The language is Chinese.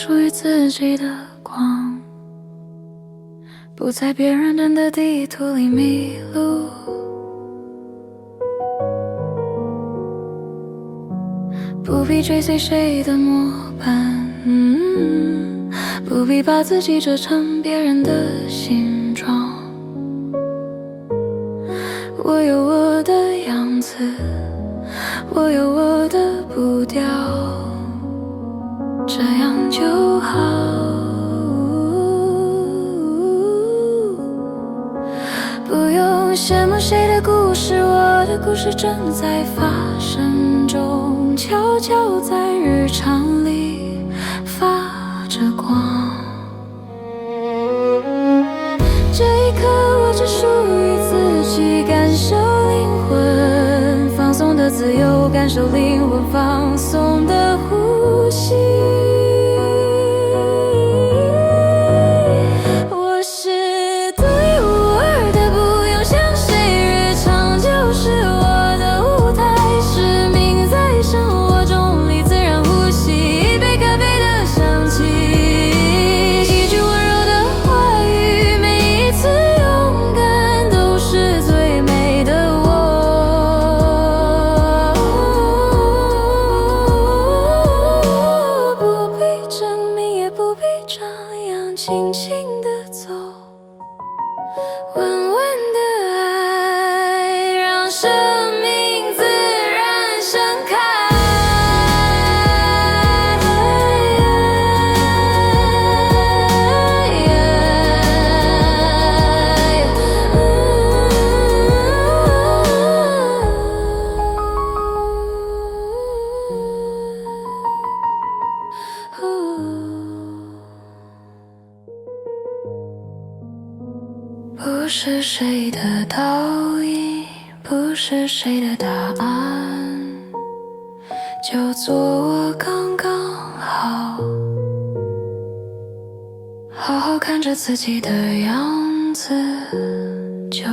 属于自己的光，不在别人认的地图里迷路。不必追随谁的模板，不必把自己折成别人的形状。我有我的样子，我有我的步调，这样就好。不用羡慕谁的故事，我的故事正在发生中，悄悄在日常里发着光。这一刻我只属于自己，感受灵魂放松的自由，感受灵魂放松的呼吸。我是独一无二的，不用向谁日常就是我的舞台，使命在生活中里自然呼吸，一杯咖啡的香气，一句温柔的话语，每一次勇敢都是最美的我。不必证明，也不必张扬，轻轻地走，稳稳的爱，让生命自然盛开。不是谁的导引，不是谁的答案，就做我刚刚好，好好看着自己的样子就